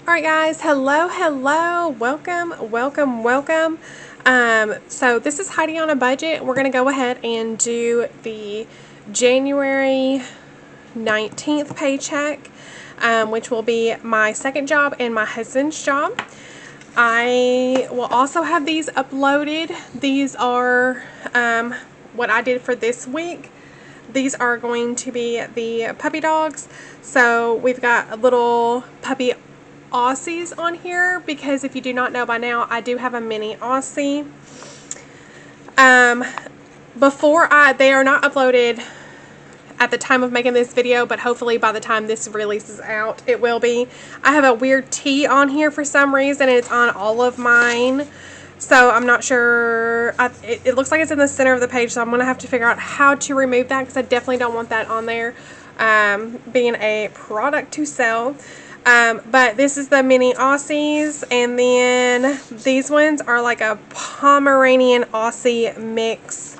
Alright guys, hello, welcome. So this is Heidi on a budget. We're going to go ahead and do the January 19th paycheck, which will be my second job and my husband's job. I will also have these uploaded. These are what I did for this week. These are going to be the puppy dogs. So we've got a little puppy Aussies on here, because if you do not know by now, I do have a mini Aussie. They are not uploaded at the time of making this video, but hopefully by the time this releases out, it will be. I have a weird T on here for some reason, and it's on all of mine. So I'm not sure. It looks like it's in the center of the page, so I'm going to have to figure out how to remove that, because I definitely don't want that on there, being a product to sell. But this is the mini Aussies, and then these ones are like a Pomeranian Aussie mix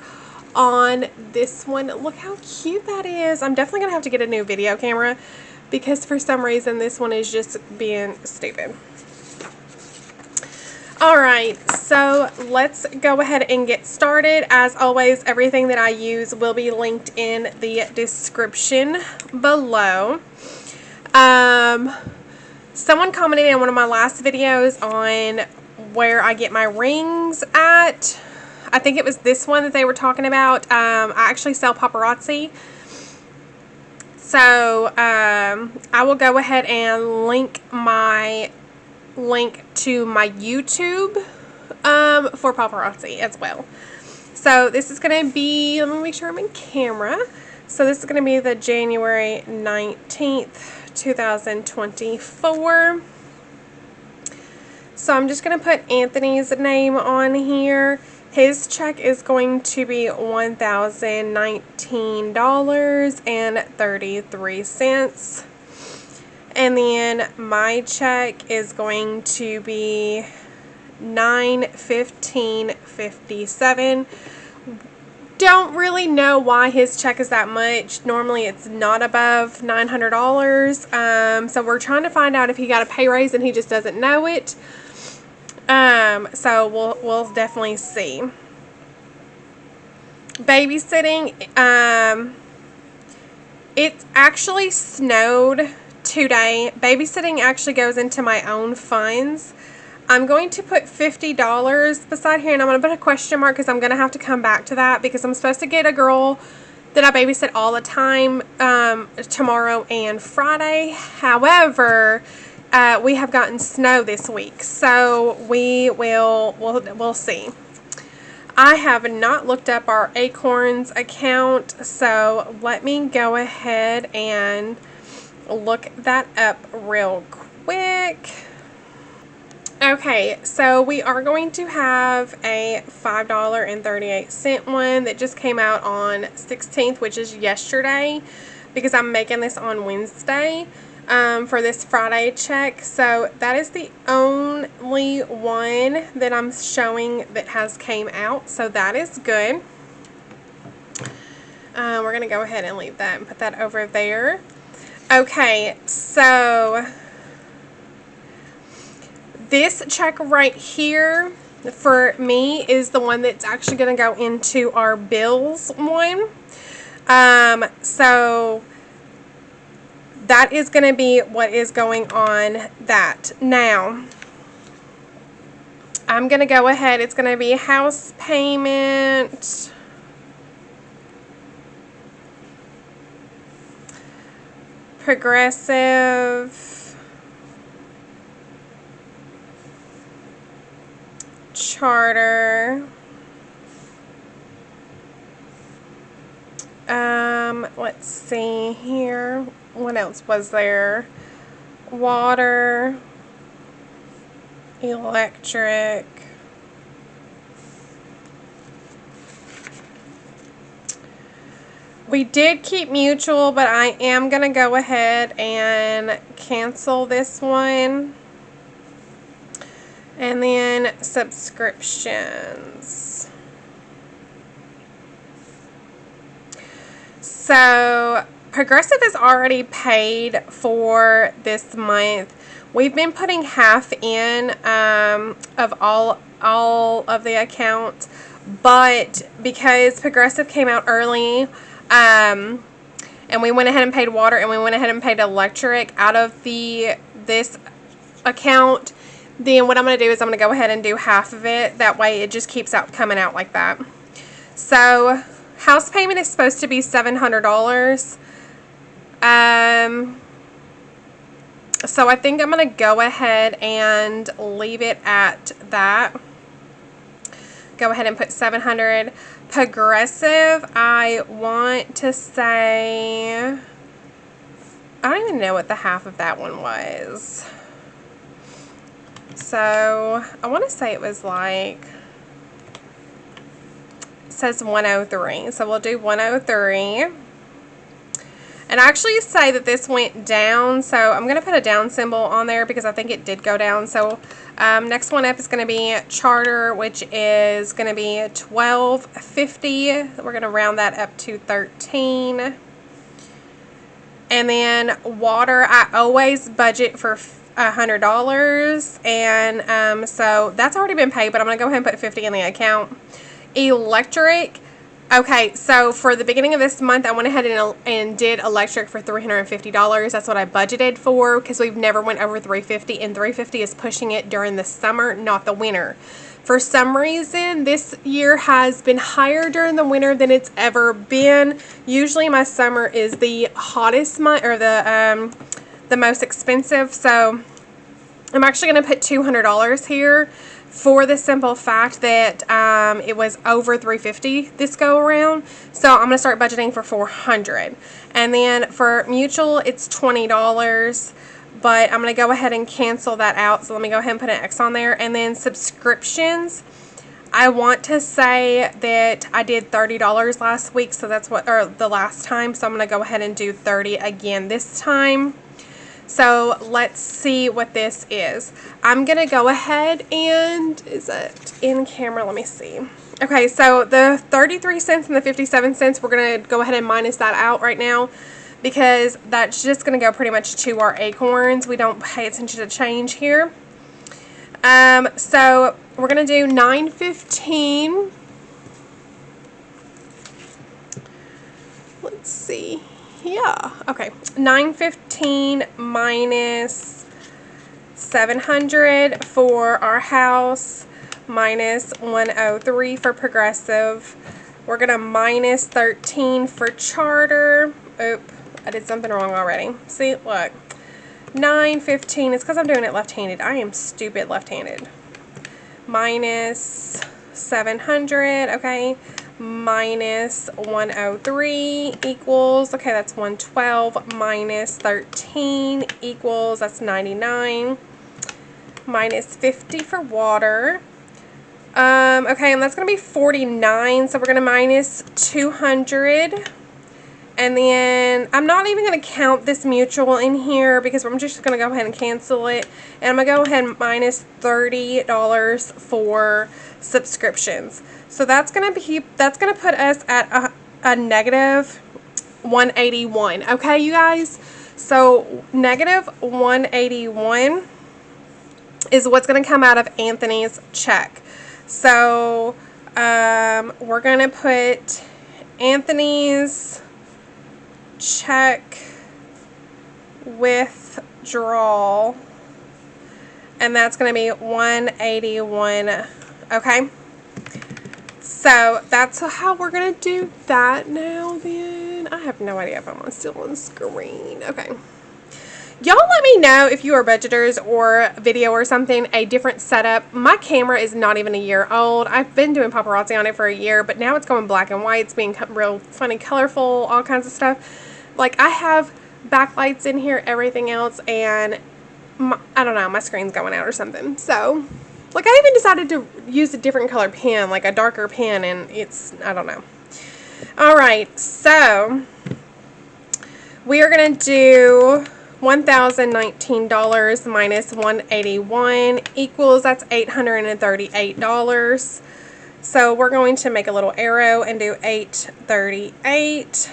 on this one. Look how cute that is. I'm definitely going to have to get a new video camera, because for some reason this one is just being stupid. Alright, so let's go ahead and get started. As always, everything that I use will be linked in the description below. Someone commented in one of my last videos on where I get my rings at. I think it was this one that they were talking about. I actually sell paparazzi. So, I will go ahead and link to my YouTube for paparazzi as well. So this is going to be, let me make sure I'm in camera. So this is going to be the January 19th, 2024. So I'm just going to put Anthony's name on here. His check is going to be $1,019.33. And then my check is going to be $915.57. Don't really know why his check is that much. Normally it's not above $900. So we're trying to find out if he got a pay raise and he just doesn't know it. So we'll definitely see. Babysitting. It actually snowed today. Babysitting actually goes into my own funds. I'm going to put $50 beside here, and I'm going to put a question mark, because I'm going to have to come back to that, because I'm supposed to get a girl that I babysit all the time tomorrow and Friday. However, we have gotten snow this week, so we'll see. I have not looked up our Acorns account, so let me go ahead and look that up real quick. Okay, so we are going to have a $5.38 one that just came out on 16th, which is yesterday, because I'm making this on Wednesday for this Friday check. So that is the only one that I'm showing that has came out, so that is good. We're going to go ahead and leave that and put that over there. Okay, so this check right here for me is the one that's actually going to go into our bills one. So that is going to be what is going on that. Now, I'm going to go ahead. It's going to be house payment, Progressive, Charter, let's see here, what else was there? Water, electric, we did keep mutual, but I am going to go ahead and cancel this one. And then subscriptions. So Progressive is already paid for this month. We've been putting half in of all of the accounts, but because Progressive came out early, and we went ahead and paid water, and we went ahead and paid electric out of this account, then what I'm going to do is I'm going to go ahead and do half of it. That way it just keeps coming out like that. So house payment is supposed to be $700. So I think I'm going to go ahead and leave it at that. Go ahead and put 700. Progressive, I want to say, I don't even know what the half of that one was. So I want to say it was like, it says 103. So we'll do 103. And I actually say that this went down, so I'm going to put a down symbol on there because I think it did go down. So next one up is going to be Charter, which is going to be $12.50. We're going to round that up to $13. And then water, I always budget for $100, and so that's already been paid, but I'm going to go ahead and put $50 in the account. Electric. Okay, so for the beginning of this month, I went ahead and did electric for $350. That's what I budgeted for because we've never went over $350, and $350 is pushing it during the summer, not the winter. For some reason, this year has been higher during the winter than it's ever been. Usually my summer is the hottest month, or the most expensive, so I'm actually going to put $200 here, for the simple fact that it was over $350 this go around. So I'm going to start budgeting for $400. And then for mutual, it's $20. But I'm going to go ahead and cancel that out. So let me go ahead and put an X on there. And then subscriptions, I want to say that I did $30 last week. So that's what, or the last time. So I'm going to go ahead and do $30 again this time. So let's see what this is. I'm going to go ahead and, is it in camera? Let me see. Okay, so the 33 cents and the 57 cents, we're going to go ahead and minus that out right now because that's just going to go pretty much to our Acorns. We don't pay attention to change here. So we're going to do $9.15. Let's see. Yeah, okay. $9.15 minus 700 for our house, minus 103 for Progressive. We're going to minus 13 for Charter. Oop, I did something wrong already. See, look. $9.15. It's because I'm doing it left-handed. I am stupid left-handed. Minus 700, okay. Minus 103 equals, okay, that's 112, minus 13 equals, that's 99, minus 50 for water. Okay, and that's going to be 49, so we're going to minus 200, and then I'm not even going to count this mutual in here because I'm just going to go ahead and cancel it, and I'm going to go ahead and minus $30 for subscriptions. So that's going to put us at a negative 181. Okay, you guys? So negative 181 is what's going to come out of Anthony's check. So we're going to put Anthony's check withdrawal, and that's going to be 181. Okay? So that's how we're going to do that now then. I have no idea if I'm still on screen. Okay. Y'all let me know if you are budgeters or video or something, a different setup. My camera is not even a year old. I've been doing paparazzi on it for a year, but now it's going black and white. It's being real funny, colorful, all kinds of stuff. Like I have backlights in here, everything else, and I don't know, my screen's going out or something. So... like, I even decided to use a different color pen, like a darker pen, and it's, I don't know. Alright, so, we are going to do $1,019 minus 181 equals, that's $838. So, we're going to make a little arrow and do 838.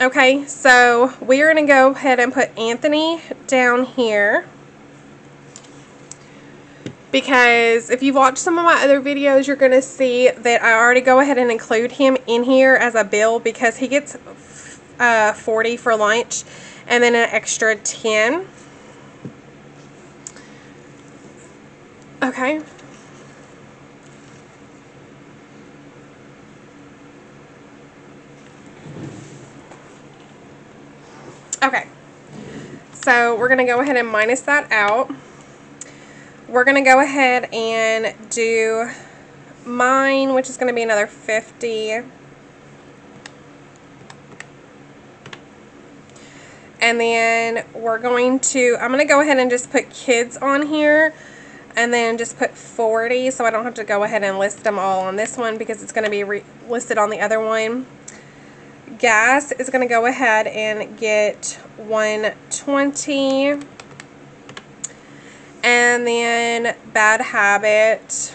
Okay, so we're going to go ahead and put Anthony down here. Because if you've watched some of my other videos, you're going to see that I already go ahead and include him in here as a bill because he gets 40 for lunch and then an extra 10. Okay. Okay. So we're going to go ahead and minus that out. We're going to go ahead and do mine, which is going to be another 50. And then we're going to, I'm going to go ahead and just put kids on here. And then just put 40, so I don't have to go ahead and list them all on this one because it's going to be listed on the other one. Gas is going to go ahead and get 120. And then bad habit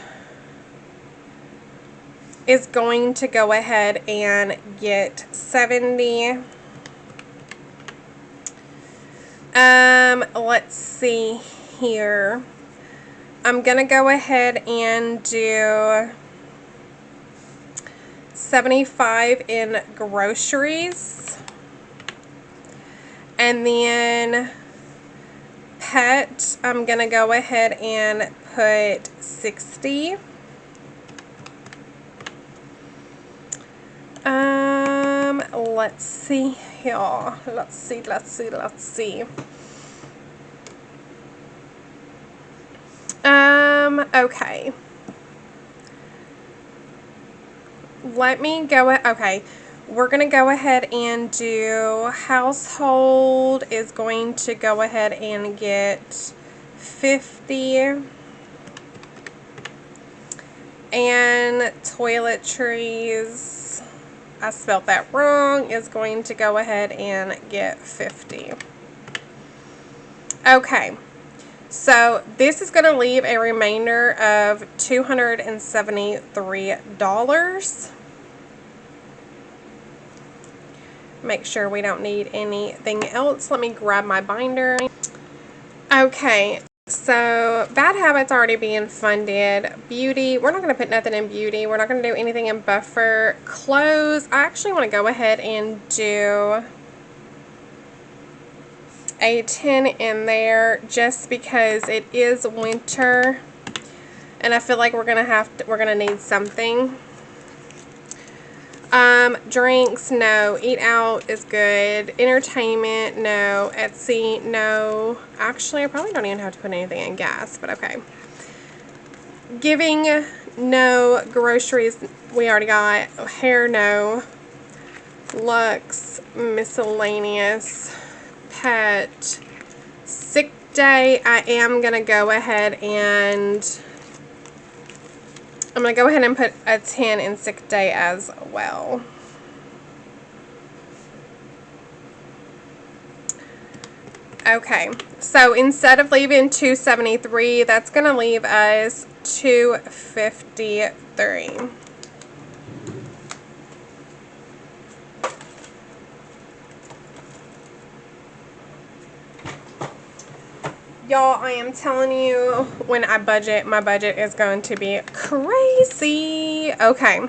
is going to go ahead and get 70. Let's see here. I'm going to go ahead and do 75 in groceries. And then pet, I'm going to go ahead and put 60. Let's see here. Let's see. Okay. Let me go, okay. We're going to go ahead and do household is going to go ahead and get 50. And toiletries, I spelled that wrong, is going to go ahead and get 50. Okay. So this is going to leave a remainder of $273. Make sure we don't need anything else. Let me grab my binder. Okay, so bad habits already being funded. Beauty, we're not going to put nothing in beauty. We're not going to do anything in buffer. Clothes, I actually want to go ahead and do a 10 in there just because it is winter and I feel like we're gonna need something. Drinks, no. Eat out is good. Entertainment, no. Etsy, no. Actually, I probably don't even have to put anything in gas, but okay. Giving, no. Groceries, we already got. Hair, no. Lux, miscellaneous. Pet, sick day, I am going to go ahead and I'm going to go ahead and put a 10 in sick day as well. Okay, so instead of leaving 273, that's going to leave us 253. Y'all, I am telling you, when I budget, my budget is going to be crazy. Okay,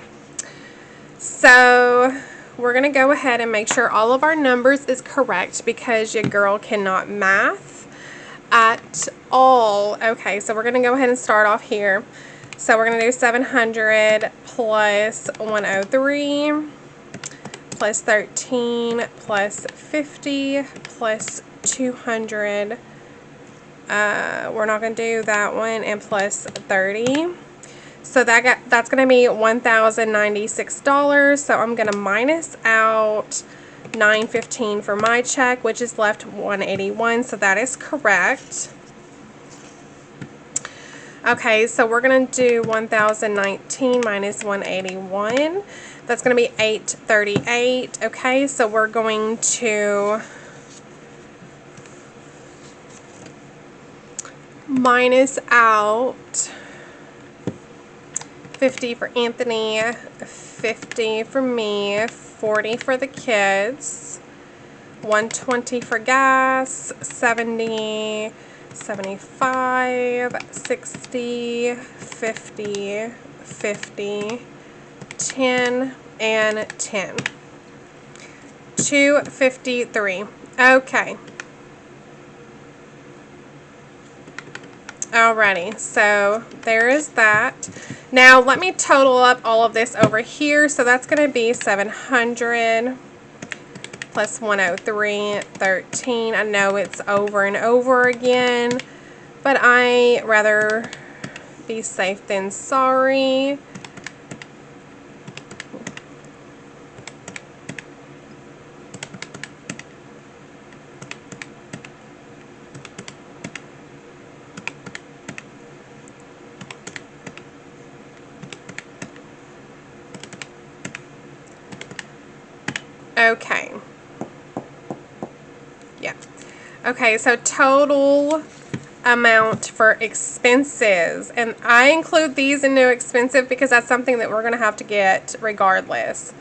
so we're going to go ahead and make sure all of our numbers is correct because your girl cannot math at all. Okay, so we're going to go ahead and start off here. So we're going to do 700 plus 103 plus 13 plus 50 plus 200. We're not going to do that one, and plus 30. So that's going to be $1,096. So I'm going to minus out $915 for my check, which is left $181. So that is correct. Okay, so we're going to do 1,019 minus 181. That's going to be $838. Okay, so we're going to minus out 50 for Anthony, 50 for me, 40 for the kids. 120 for gas, 70, 75, 60, 50, 50, 10, and 10. 253. Okay. Alrighty, so there is that. Now let me total up all of this over here. So that's going to be 700 plus 103, 13. I know it's over and over again, but I rather be safe than sorry. Okay. Yeah. Okay, so total amount for expenses. And I include these in new expensive because that's something that we're going to have to get regardless.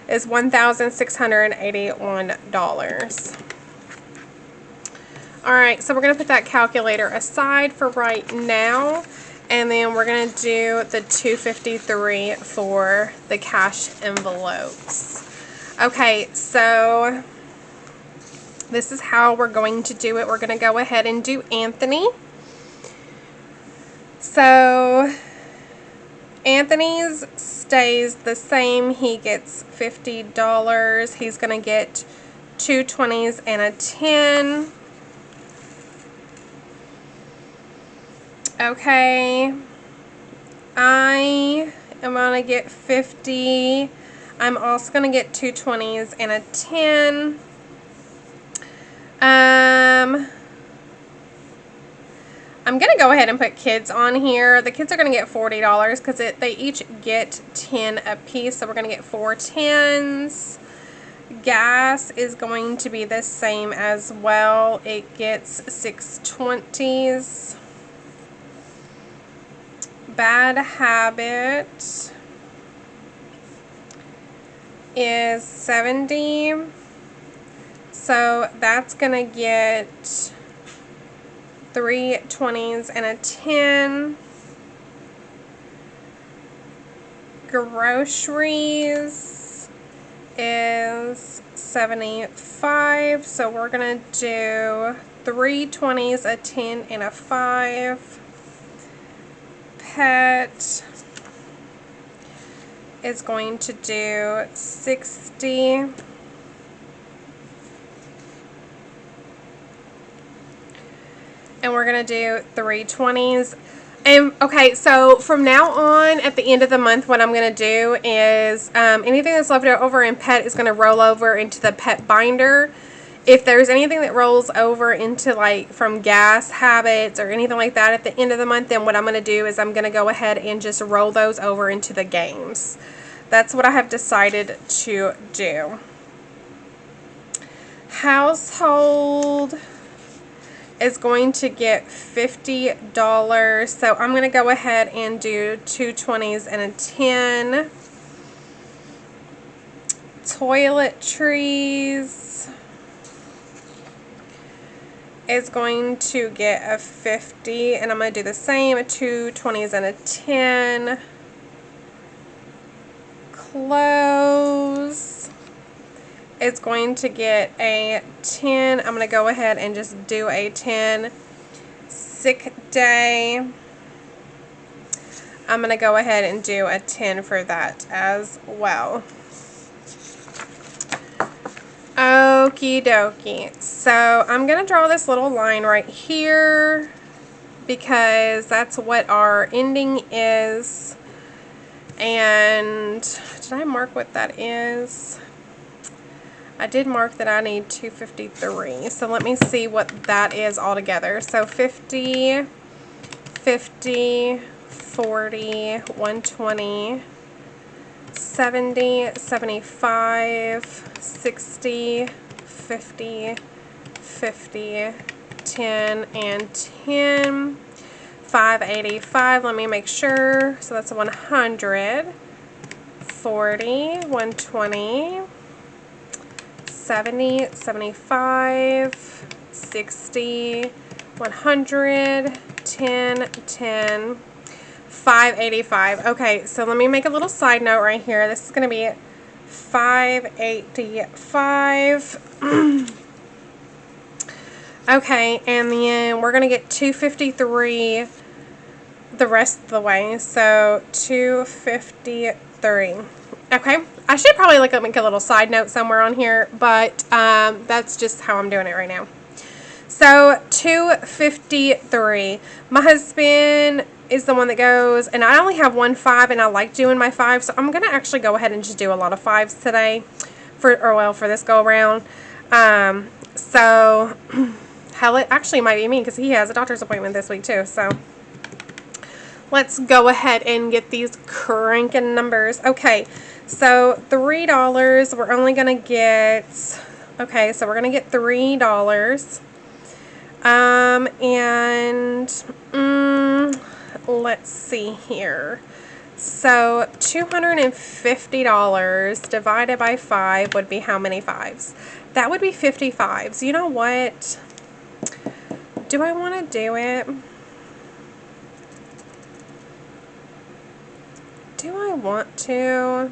Is $1,681. Alright, so we're going to put that calculator aside for right now. And then we're going to do the $253 for the cash envelopes. Okay, so this is how we're going to do it. We're going to go ahead and do Anthony. So Anthony's stays the same. He gets $50. He's going to get 2 20s and a 10. Okay. I am going to get 50. I'm also going to get 2 20s and a 10. I'm going to go ahead and put kids on here. The kids are going to get $40 because they each get 10 a piece. So we're going to get 4 10s. Gas is going to be the same as well. It gets 6 20s. Bad habit is 70. So that's going to get 3 20s and a 10. Groceries is 75. So we're going to do 3 20s, a 10, and a 5. Pet is going to do 60. And we're going to do 3 20s. And okay, so from now on, at the end of the month, what I'm going to do is anything that's left over in pet is going to roll over into the pet binder. If there's anything that rolls over into like from gas habits or anything like that at the end of the month, then what I'm going to do is I'm going to go ahead and just roll those over into the games. That's what I have decided to do. Household is going to get $50. So I'm going to go ahead and do 2 20s and a 10. Toiletries is going to get a 50, and I'm going to do the same, 2 20s and a 10. Clothes is going to get a 10. I'm going to go ahead and just do a 10. Sick day, I'm going to go ahead and do a 10 for that as well. Okie dokie. So I'm going to draw this little line right here because that's what our ending is. And did I mark what that is? I did mark that I need 253. So let me see what that is altogether. So 50, 50, 40, 120, 70, 75, 60, 50, 50, 10, and 10. 585. Let me make sure. So that's 100, 40, 120, 70, 75, 60, 100, 10, 10, 585. Okay, so let me make a little side note right here. This is going to be 585. Okay, and then we're going to get 253 the rest of the way. So 253. Okay, I should probably make a little side note somewhere on here, but that's just how I'm doing it right now. So 253. My husband is the one that goes, and I only have one 5, and I like doing my 5, so I'm going to actually go ahead and just do a lot of 5s today for this go around. So hell, it actually might be me because he has a doctor's appointment this week too. So let's go ahead and get these cranking numbers. Okay, so $3, we're only going to get, okay, so we're going to get $3. Let's see here. So $250 divided by 5 would be how many 5s? That would be 55s. You know what? Do I want to do it? Do I want to?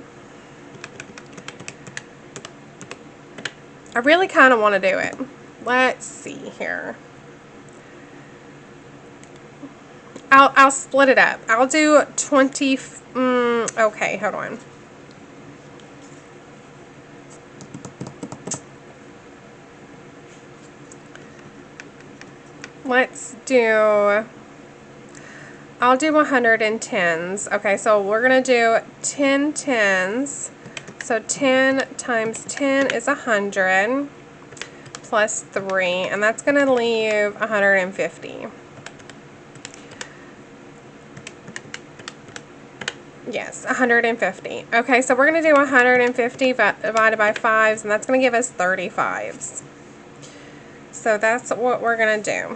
I really kind of want to do it. Let's see here. I'll split it up. I'll do 20. Okay, hold on. Let's do, I'll do 110s. Okay, so we're going to do 10 10s. So 10 times 10 is 100 plus 3, and that's going to leave 150. Yes, 150. Okay, so we're going to do 150 divided by 5s, and that's going to give us 35s. So that's what we're going to do.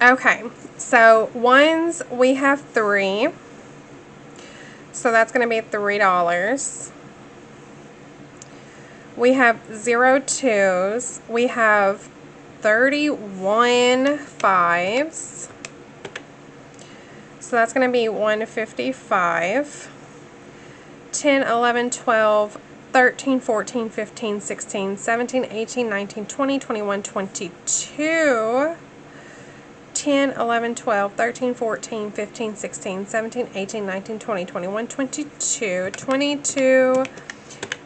Okay, so 1s, we have 3. So that's going to be $3. We have 0 2s. We have 31 5s. So that's going to be 155. 10, 11, 12, 13, 14, 15, 16, 17, 18, 19, 20, 21, 22. 10, 11, 12, 13, 14, 15, 16, 17, 18, 19, 20, 21, 22. 22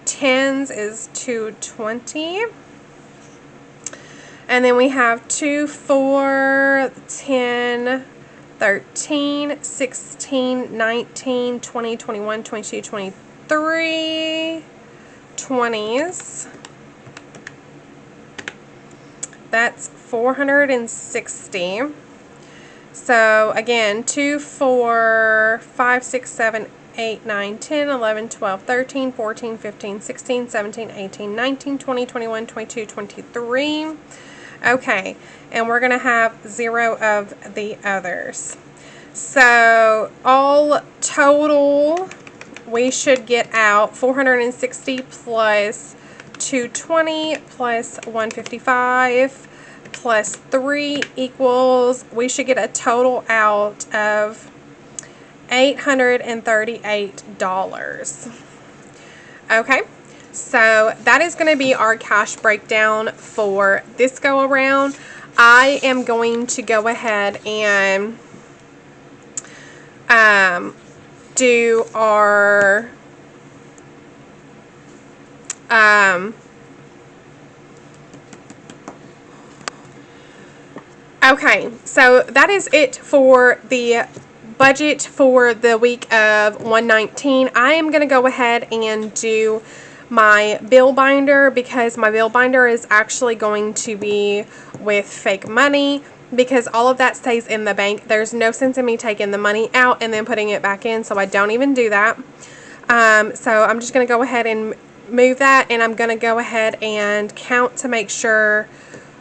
10s is 220. And then we have 2, 4, 10, 13, 16, 19, 20, 21, 22, 23. 20s. That's 460. So again, 2, 4, 5, 6, 7, 8, 9, 10, 11, 12, 13, 14, 15, 16, 17, 18, 19, 20, 21, 22, 23. Okay, and we're going to have 0 of the others. So all total, we should get out 460 plus 220 plus 155 plus 3 equals, we should get a total out of $838. Okay, so that is going to be our cash breakdown for this go around. I am going to go ahead and do our okay, so that is it for the budget for the week of 119. I am going to go ahead and do my bill binder because my bill binder is actually going to be with fake money because all of that stays in the bank. There's no sense in me taking the money out and then putting it back in, so I don't even do that. So I'm just going to go ahead and move that, and I'm going to go ahead and count to make sure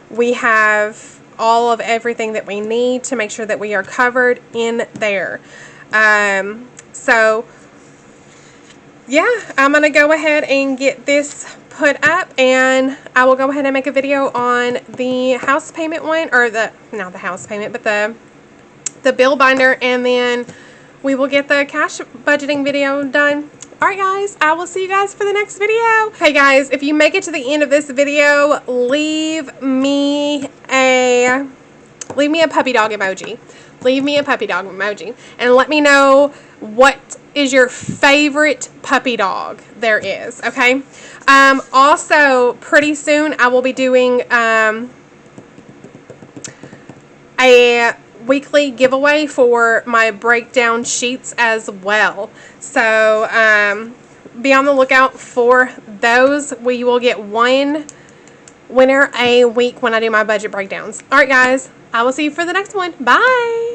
we have all of everything that we need to make sure that we are covered in there. So yeah, I'm going to go ahead and get this put up, and I will go ahead and make a video on the house payment one, or not the house payment, but the bill binder, and then we will get the cash budgeting video done. Alright guys, I will see you guys for the next video. Hey guys, if you make it to the end of this video, leave me a puppy dog emoji. Leave me a puppy dog emoji. And let me know what is your favorite puppy dog there is, okay? Also, pretty soon I will be doing a weekly giveaway for my breakdown sheets as well. So be on the lookout for those. We will get one winner a week when I do my budget breakdowns. Alright guys, I will see you for the next one. Bye!